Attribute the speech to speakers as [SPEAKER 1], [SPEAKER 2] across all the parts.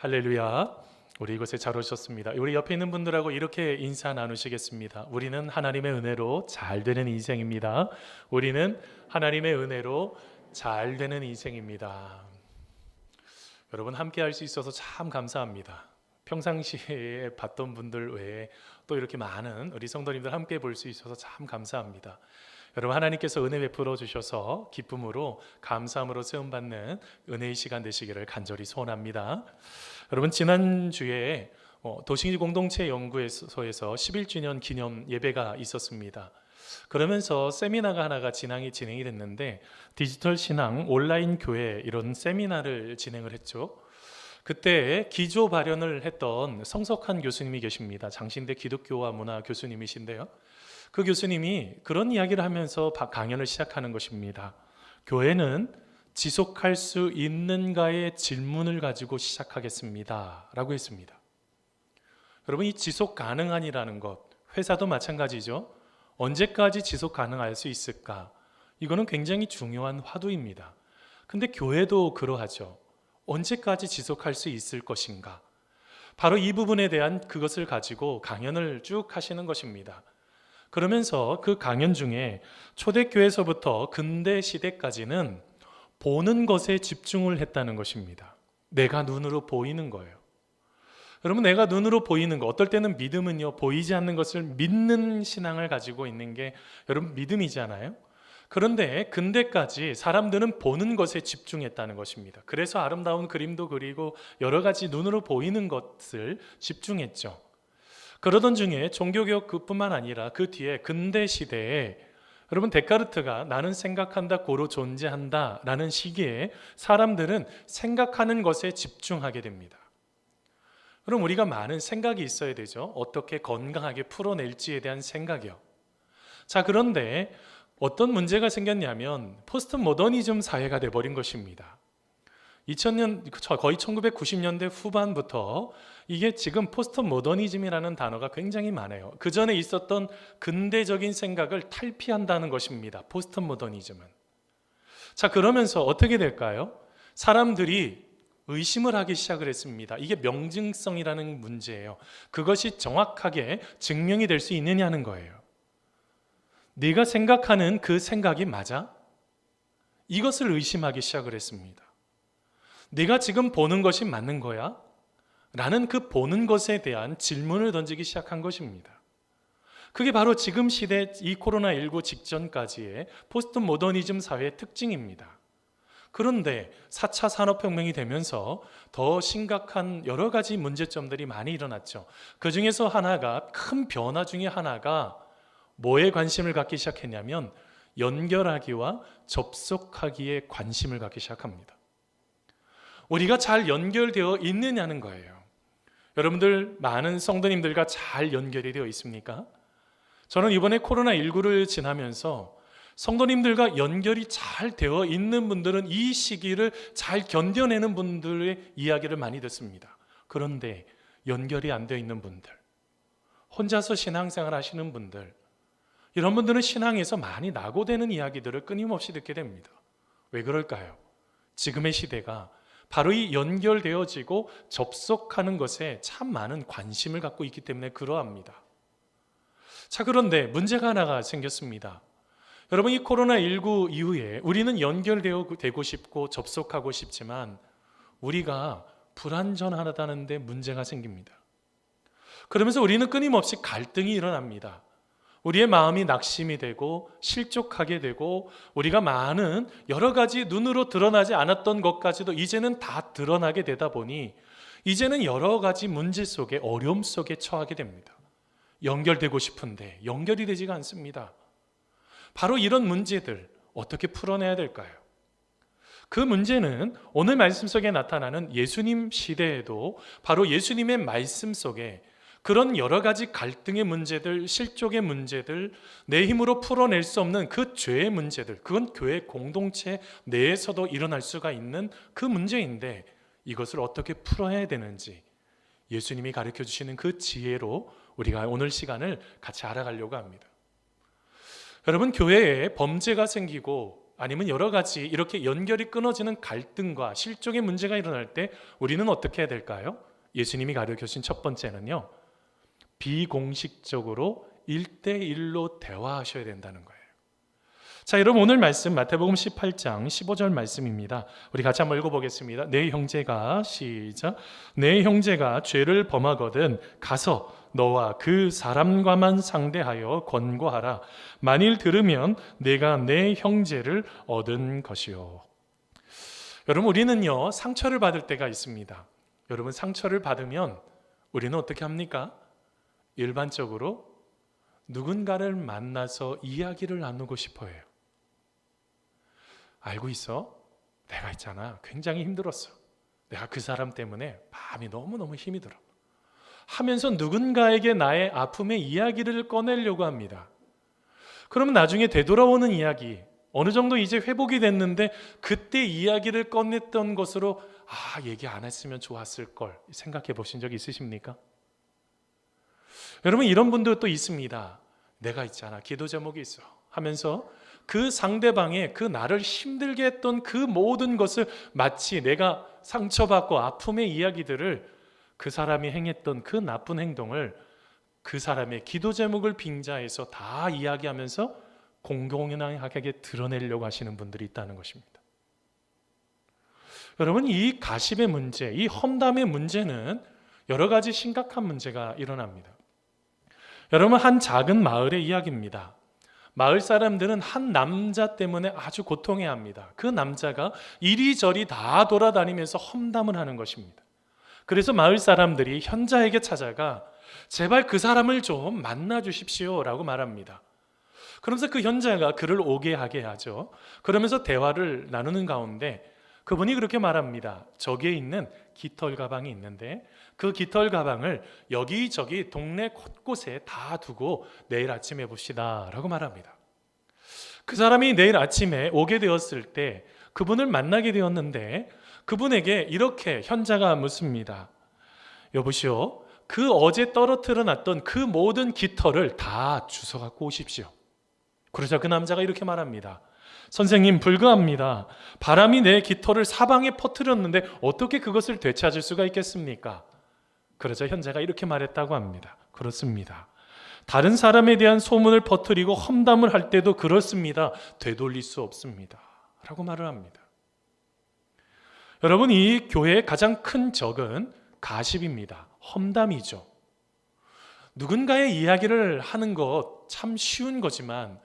[SPEAKER 1] 할렐루야. 우리 이곳에 잘 오셨습니다. 우리 옆에 있는 분들하고 이렇게 인사 나누시겠습니다. 우리는 하나님의 은혜로 잘 되는 인생입니다. 우리는 하나님의 은혜로 잘 되는 인생입니다. 여러분 함께 할 수 있어서 참 감사합니다. 평상시에 봤던 분들 외에 또 이렇게 많은 우리 성도님들 함께 볼 수 있어서 참 감사합니다. 여러분 하나님께서 은혜 베풀어 주셔서 기쁨으로 감사함으로 세움받는 은혜의 시간 되시기를 간절히 소원합니다. 여러분 지난주에 도시 공동체 연구소에서 11주년 기념 예배가 있었습니다. 그러면서 세미나가 하나가 진행이 됐는데 디지털 신앙 온라인 교회 이런 세미나를 진행을 했죠. 그때 기조 발언을 했던 성석한 교수님이 계십니다. 장신대 기독교와 문화 교수님이신데요. 그 교수님이 그런 이야기를 하면서 강연을 시작하는 것입니다. 교회는 지속할 수 있는가의 질문을 가지고 시작하겠습니다 라고 했습니다. 여러분 이 지속 가능한이라는 것, 회사도 마찬가지죠. 언제까지 지속 가능할 수 있을까? 이거는 굉장히 중요한 화두입니다. 근데 교회도 그러하죠. 언제까지 지속할 수 있을 것인가? 바로 이 부분에 대한 그것을 가지고 강연을 쭉 하시는 것입니다. 그러면서 그 강연 중에 초대교회에서부터 근대 시대까지는 보는 것에 집중을 했다는 것입니다. 내가 눈으로 보이는 거예요. 여러분 내가 눈으로 보이는 거, 어떨 때는 믿음은요 보이지 않는 것을 믿는 신앙을 가지고 있는 게 여러분 믿음이잖아요. 그런데 근대까지 사람들은 보는 것에 집중했다는 것입니다. 그래서 아름다운 그림도 그리고 여러 가지 눈으로 보이는 것을 집중했죠. 그러던 중에 종교개혁 그뿐만 아니라 그 뒤에 근대 시대에 여러분 데카르트가 나는 생각한다 고로 존재한다 라는 시기에 사람들은 생각하는 것에 집중하게 됩니다. 그럼 우리가 많은 생각이 있어야 되죠. 어떻게 건강하게 풀어낼지에 대한 생각이요. 자, 그런데 어떤 문제가 생겼냐면 포스트 모더니즘 사회가 돼버린 것입니다. 2000년 거의 1990년대 후반부터 이게 지금 포스트 모더니즘이라는 단어가 굉장히 많아요. 그 전에 있었던 근대적인 생각을 탈피한다는 것입니다. 포스트 모더니즘은. 자, 그러면서 어떻게 될까요? 사람들이 의심을 하기 시작을 했습니다. 이게 명증성이라는 문제예요. 그것이 정확하게 증명이 될 수 있느냐는 거예요. 네가 생각하는 그 생각이 맞아? 이것을 의심하기 시작을 했습니다. 네가 지금 보는 것이 맞는 거야? 라는 그 보는 것에 대한 질문을 던지기 시작한 것입니다. 그게 바로 지금 시대 이 코로나19 직전까지의 포스트 모더니즘 사회의 특징입니다. 그런데 4차 산업혁명이 되면서 더 심각한 여러 가지 문제점들이 많이 일어났죠. 그 중에서 하나가 큰 변화 중에 하나가 뭐에 관심을 갖기 시작했냐면 연결하기와 접속하기에 관심을 갖기 시작합니다. 우리가 잘 연결되어 있느냐는 거예요. 여러분들 많은 성도님들과 잘 연결이 되어 있습니까? 저는 이번에 코로나19를 지나면서 성도님들과 연결이 잘 되어 있는 분들은 이 시기를 잘 견뎌내는 분들의 이야기를 많이 듣습니다. 그런데 연결이 안 되어 있는 분들, 혼자서 신앙생활 하시는 분들, 이런 분들은 신앙에서 많이 낙오되는 이야기들을 끊임없이 듣게 됩니다. 왜 그럴까요? 지금의 시대가 바로 이 연결되어지고 접속하는 것에 참 많은 관심을 갖고 있기 때문에 그러합니다. 자, 그런데 문제가 하나가 생겼습니다. 여러분 이 코로나19 이후에 우리는 연결되고 싶고 접속하고 싶지만 우리가 불완전하다는 데 문제가 생깁니다. 그러면서 우리는 끊임없이 갈등이 일어납니다. 우리의 마음이 낙심이 되고 실족하게 되고 우리가 많은 여러 가지 눈으로 드러나지 않았던 것까지도 이제는 다 드러나게 되다 보니 이제는 여러 가지 문제 속에 어려움 속에 처하게 됩니다. 연결되고 싶은데 연결이 되지가 않습니다. 바로 이런 문제들 어떻게 풀어내야 될까요? 그 문제는 오늘 말씀 속에 나타나는 예수님 시대에도 바로 예수님의 말씀 속에 그런 여러 가지 갈등의 문제들, 실족의 문제들, 내 힘으로 풀어낼 수 없는 그 죄의 문제들, 그건 교회 공동체 내에서도 일어날 수가 있는 그 문제인데 이것을 어떻게 풀어야 되는지 예수님이 가르쳐 주시는 그 지혜로 우리가 오늘 시간을 같이 알아가려고 합니다. 여러분 교회에 범죄가 생기고 아니면 여러 가지 이렇게 연결이 끊어지는 갈등과 실족의 문제가 일어날 때 우리는 어떻게 해야 될까요? 예수님이 가르쳐주신 첫 번째는요, 비공식적으로 1대1로 대화하셔야 된다는 거예요. 자, 여러분, 오늘 말씀 마태복음 18장 15절 말씀입니다. 우리 같이 한번 읽어보겠습니다. 내 형제가, 시작, 내 형제가 죄를 범하거든 가서 너와 그 사람과만 상대하여 권고하라. 만일 들으면 내가 내 형제를 얻은 것이요. 여러분, 우리는요, 상처를 받을 때가 있습니다. 여러분, 상처를 받으면 우리는 어떻게 합니까? 일반적으로 누군가를 만나서 이야기를 나누고 싶어 해요. 알고 있어? 내가 있잖아, 굉장히 힘들었어. 내가 그 사람 때문에 마음이 너무너무 힘이 들어 하면서 누군가에게 나의 아픔의 이야기를 꺼내려고 합니다. 그러면 나중에 되돌아오는 이야기, 어느 정도 이제 회복이 됐는데 그때 이야기를 꺼냈던 것으로 얘기 안 했으면 좋았을 걸 생각해 보신 적 있으십니까? 여러분, 이런 분도 또 있습니다. 내가 있잖아, 기도 제목이 있어 하면서 그 상대방의 그 나를 힘들게 했던 그 모든 것을 마치 내가 상처받고 아픔의 이야기들을, 그 사람이 행했던 그 나쁜 행동을 그 사람의 기도 제목을 빙자해서 다 이야기하면서 공공연하게 드러내려고 하시는 분들이 있다는 것입니다. 여러분, 이 가십의 문제, 이 험담의 문제는 여러 가지 심각한 문제가 일어납니다. 여러분, 한 작은 마을의 이야기입니다. 마을 사람들은 한 남자 때문에 아주 고통해합니다. 그 남자가 이리저리 다 돌아다니면서 험담을 하는 것입니다. 그래서 마을 사람들이 현자에게 찾아가 제발 그 사람을 좀 만나 주십시오 라고 말합니다. 그러면서 그 현자가 그를 오게 하게 하죠. 그러면서 대화를 나누는 가운데 그분이 그렇게 말합니다. 저기에 있는 깃털 가방이 있는데 그 깃털 가방을 여기저기 동네 곳곳에 다 두고 내일 아침에 봅시다 라고 말합니다. 그 사람이 내일 아침에 오게 되었을 때 그분을 만나게 되었는데 그분에게 이렇게 현자가 묻습니다. 여보시오, 그 어제 떨어뜨려 놨던 그 모든 깃털을 다 주워 갖고 오십시오. 그러자 그 남자가 이렇게 말합니다. 선생님, 불가합니다. 바람이 내 깃털을 사방에 퍼뜨렸는데 어떻게 그것을 되찾을 수가 있겠습니까? 그러자 현자가 이렇게 말했다고 합니다. 그렇습니다. 다른 사람에 대한 소문을 퍼뜨리고 험담을 할 때도 그렇습니다. 되돌릴 수 없습니다 라고 말을 합니다. 여러분, 이 교회의 가장 큰 적은 가십입니다. 험담이죠. 누군가의 이야기를 하는 것 참 쉬운 거지만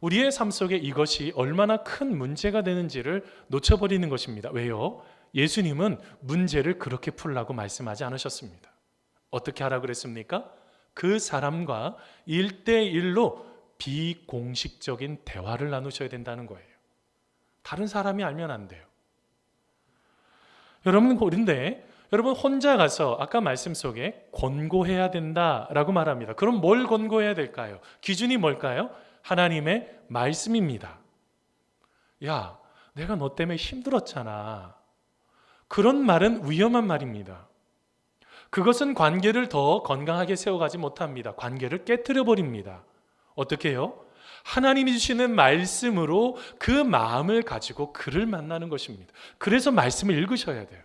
[SPEAKER 1] 우리의 삶 속에 이것이 얼마나 큰 문제가 되는지를 놓쳐버리는 것입니다. 왜요? 예수님은 문제를 그렇게 풀라고 말씀하지 않으셨습니다. 어떻게 하라고 그랬습니까? 그 사람과 1대1로 비공식적인 대화를 나누셔야 된다는 거예요. 다른 사람이 알면 안 돼요. 그런데 여러분, 혼자 가서 아까 말씀 속에 권고해야 된다라고 말합니다. 그럼 뭘 권고해야 될까요? 기준이 뭘까요? 하나님의 말씀입니다. 야, 내가 너 때문에 힘들었잖아. 그런 말은 위험한 말입니다. 그것은 관계를 더 건강하게 세워가지 못합니다. 관계를 깨트려 버립니다. 어떻게 해요? 하나님이 주시는 말씀으로 그 마음을 가지고 그를 만나는 것입니다. 그래서 말씀을 읽으셔야 돼요.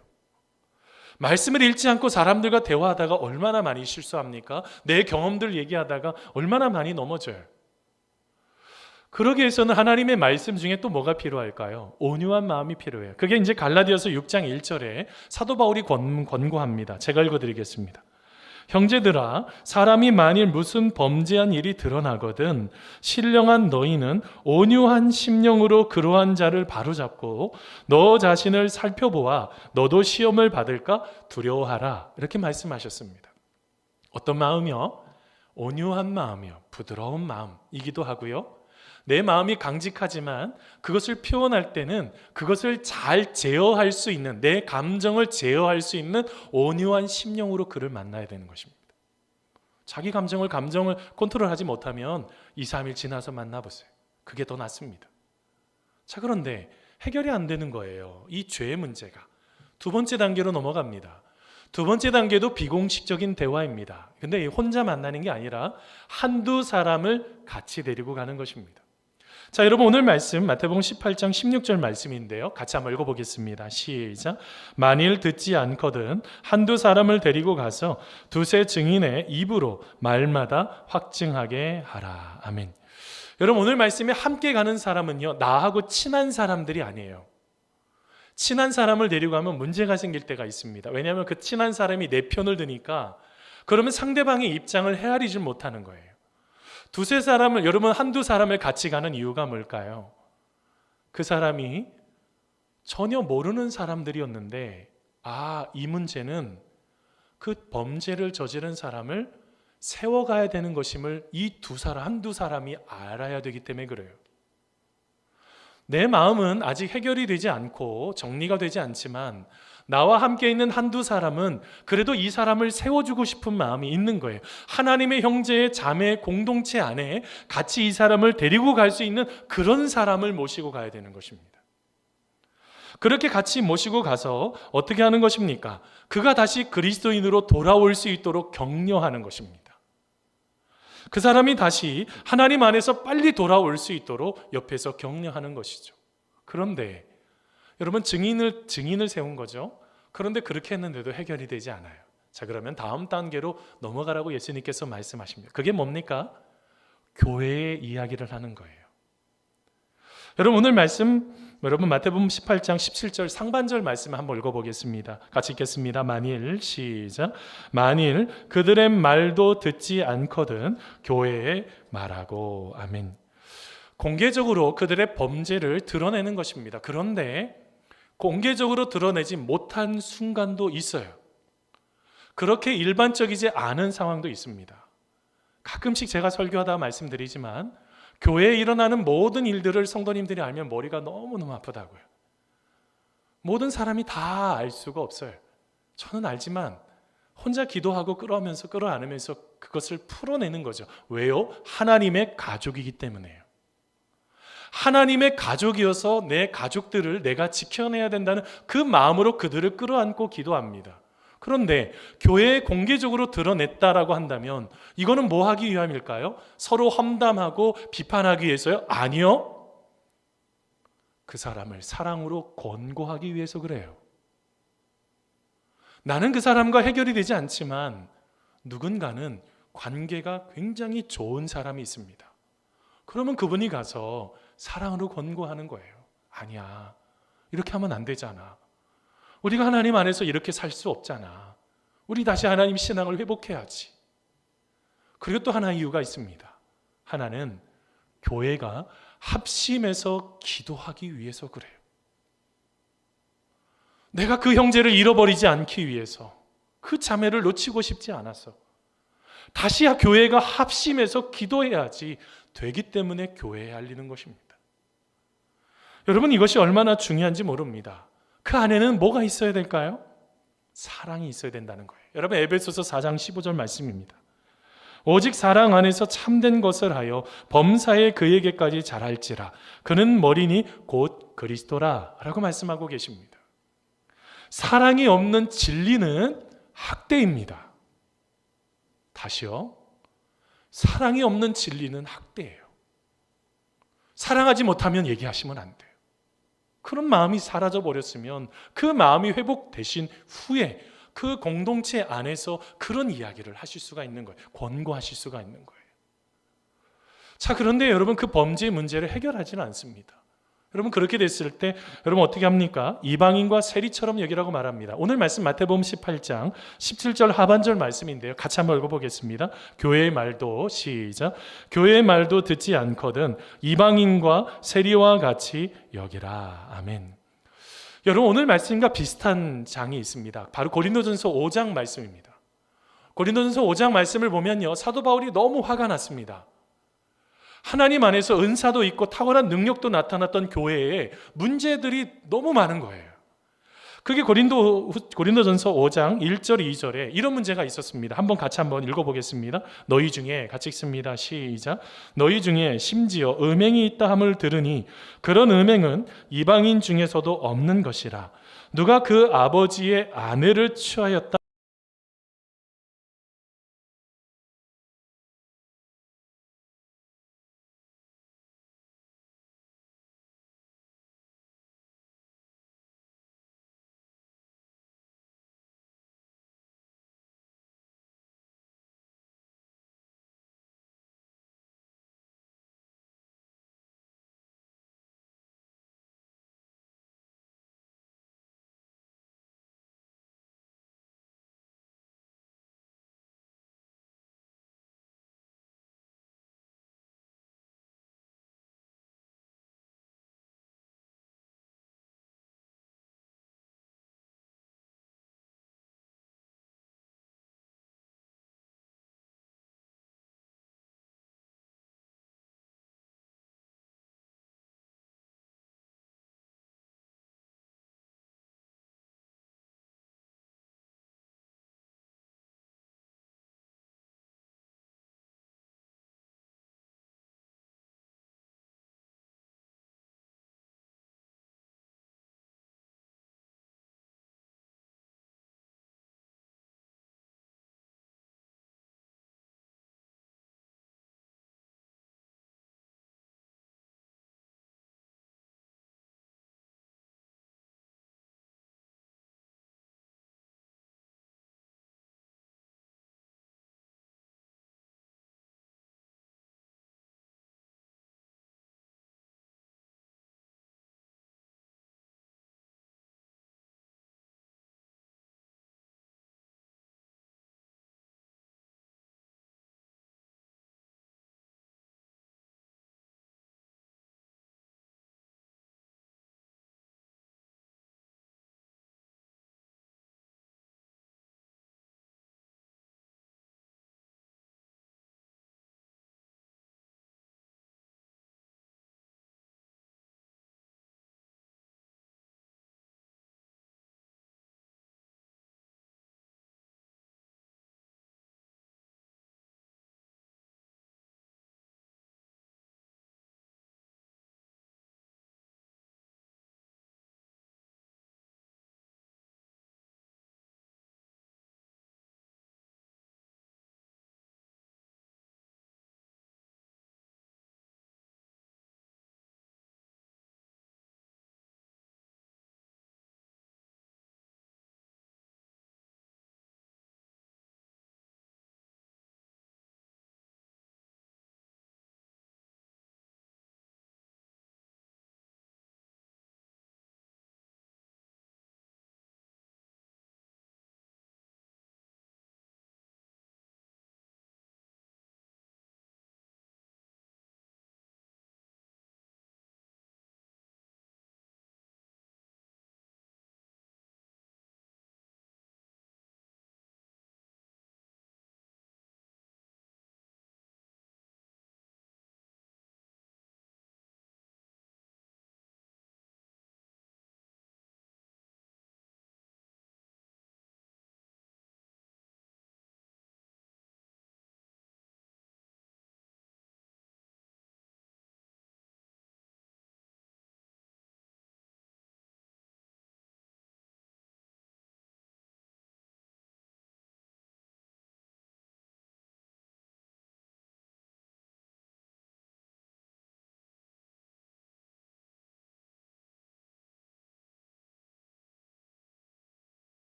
[SPEAKER 1] 말씀을 읽지 않고 사람들과 대화하다가 얼마나 많이 실수합니까? 내 경험들 얘기하다가 얼마나 많이 넘어져요. 그러기 위해서는 하나님의 말씀 중에 또 뭐가 필요할까요? 온유한 마음이 필요해요. 그게 이제 갈라디아서 6장 1절에 사도 바울이 권고합니다. 제가 읽어드리겠습니다. 형제들아, 사람이 만일 무슨 범죄한 일이 드러나거든 신령한 너희는 온유한 심령으로 그러한 자를 바로잡고 너 자신을 살펴보아 너도 시험을 받을까 두려워하라. 이렇게 말씀하셨습니다. 어떤 마음이요? 온유한 마음이요. 부드러운 마음이기도 하고요. 내 마음이 강직하지만 그것을 표현할 때는 그것을 잘 제어할 수 있는, 내 감정을 제어할 수 있는 온유한 심령으로 그를 만나야 되는 것입니다. 자기 감정을 컨트롤하지 못하면 2, 3일 지나서 만나보세요. 그게 더 낫습니다. 자, 그런데 해결이 안 되는 거예요. 이 죄의 문제가. 두 번째 단계로 넘어갑니다. 두 번째 단계도 비공식적인 대화입니다. 근데 혼자 만나는 게 아니라 한두 사람을 같이 데리고 가는 것입니다. 자, 여러분 오늘 말씀 마태복음 18장 16절 말씀인데요. 같이 한번 읽어보겠습니다. 시작. 만일 듣지 않거든 한두 사람을 데리고 가서 두세 증인의 입으로 말마다 확증하게 하라. 아멘. 여러분 오늘 말씀에 함께 가는 사람은요, 나하고 친한 사람들이 아니에요. 친한 사람을 데리고 가면 문제가 생길 때가 있습니다. 왜냐하면 그 친한 사람이 내 편을 드니까 그러면 상대방의 입장을 헤아리질 못하는 거예요. 두세 사람을, 여러분 한두 사람을 같이 가는 이유가 뭘까요? 그 사람이 전혀 모르는 사람들이었는데 이 문제는 그 범죄를 저지른 사람을 세워가야 되는 것임을 이 한두 사람이 알아야 되기 때문에 그래요. 내 마음은 아직 해결이 되지 않고 정리가 되지 않지만 나와 함께 있는 한두 사람은 그래도 이 사람을 세워주고 싶은 마음이 있는 거예요. 하나님의 형제의 자매 공동체 안에 같이 이 사람을 데리고 갈 수 있는 그런 사람을 모시고 가야 되는 것입니다. 그렇게 같이 모시고 가서 어떻게 하는 것입니까? 그가 다시 그리스도인으로 돌아올 수 있도록 격려하는 것입니다. 그 사람이 다시 하나님 안에서 빨리 돌아올 수 있도록 옆에서 격려하는 것이죠. 그런데 여러분 증인을 세운 거죠. 그런데 그렇게 했는데도 해결이 되지 않아요. 자, 그러면 다음 단계로 넘어가라고 예수님께서 말씀하십니다. 그게 뭡니까? 교회의 이야기를 하는 거예요. 여러분 오늘 말씀, 여러분 마태복음 18장 17절 상반절 말씀 한번 읽어보겠습니다. 같이 읽겠습니다. 만일, 시작. 만일 그들의 말도 듣지 않거든 교회에 말하고. 아멘. 공개적으로 그들의 범죄를 드러내는 것입니다. 그런데 공개적으로 드러내지 못한 순간도 있어요. 그렇게 일반적이지 않은 상황도 있습니다. 가끔씩 제가 설교하다 말씀드리지만 교회에 일어나는 모든 일들을 성도님들이 알면 머리가 너무너무 아프다고요. 모든 사람이 다 알 수가 없어요. 저는 알지만 혼자 기도하고 끌어안으면서 그것을 풀어내는 거죠. 왜요? 하나님의 가족이기 때문에요. 하나님의 가족이어서 내 가족들을 내가 지켜내야 된다는 그 마음으로 그들을 끌어안고 기도합니다. 그런데 교회에 공개적으로 드러냈다라고 한다면 이거는 뭐 하기 위함일까요? 서로 험담하고 비판하기 위해서요? 아니요. 그 사람을 사랑으로 권고하기 위해서 그래요. 나는 그 사람과 해결이 되지 않지만 누군가는 관계가 굉장히 좋은 사람이 있습니다. 그러면 그분이 가서 사랑으로 권고하는 거예요. 아니야, 이렇게 하면 안 되잖아. 우리가 하나님 안에서 이렇게 살 수 없잖아. 우리 다시 하나님 신앙을 회복해야지. 그리고 또 하나 이유가 있습니다. 하나는 교회가 합심해서 기도하기 위해서 그래요. 내가 그 형제를 잃어버리지 않기 위해서, 그 자매를 놓치고 싶지 않아서 다시 교회가 합심해서 기도해야지 되기 때문에 교회에 알리는 것입니다. 여러분 이것이 얼마나 중요한지 모릅니다. 그 안에는 뭐가 있어야 될까요? 사랑이 있어야 된다는 거예요. 여러분 에베소서 4장 15절 말씀입니다. 오직 사랑 안에서 참된 것을 하여 범사에 그에게까지 자랄지라 그는 머리니 곧 그리스도라 라고 말씀하고 계십니다. 사랑이 없는 진리는 학대입니다. 다시요. 사랑이 없는 진리는 학대예요. 사랑하지 못하면 얘기하시면 안 돼요. 그런 마음이 사라져 버렸으면 그 마음이 회복되신 후에 그 공동체 안에서 그런 이야기를 하실 수가 있는 거예요. 권고하실 수가 있는 거예요. 자, 그런데 여러분 그 범죄 문제를 해결하지는 않습니다. 여러분 그렇게 됐을 때 여러분 어떻게 합니까? 이방인과 세리처럼 여기라고 말합니다. 오늘 말씀 마태복음 18장 17절 하반절 말씀인데요. 같이 한번 읽어보겠습니다. 교회의 말도 시작. 교회의 말도 듣지 않거든 이방인과 세리와 같이 여기라. 아멘. 여러분 오늘 말씀과 비슷한 장이 있습니다. 바로 고린도전서 5장 말씀입니다. 고린도전서 5장 말씀을 보면요, 사도 바울이 너무 화가 났습니다. 하나님 안에서 은사도 있고 탁월한 능력도 나타났던 교회에 문제들이 너무 많은 거예요. 그게 고린도전서 5장 1절 2절에 이런 문제가 있었습니다. 같이 한번 읽어보겠습니다. 너희 중에 같이 읽습니다. 시작. 너희 중에 심지어 음행이 있다 함을 들으니 그런 음행은 이방인 중에서도 없는 것이라. 누가 그 아버지의 아내를 취하였다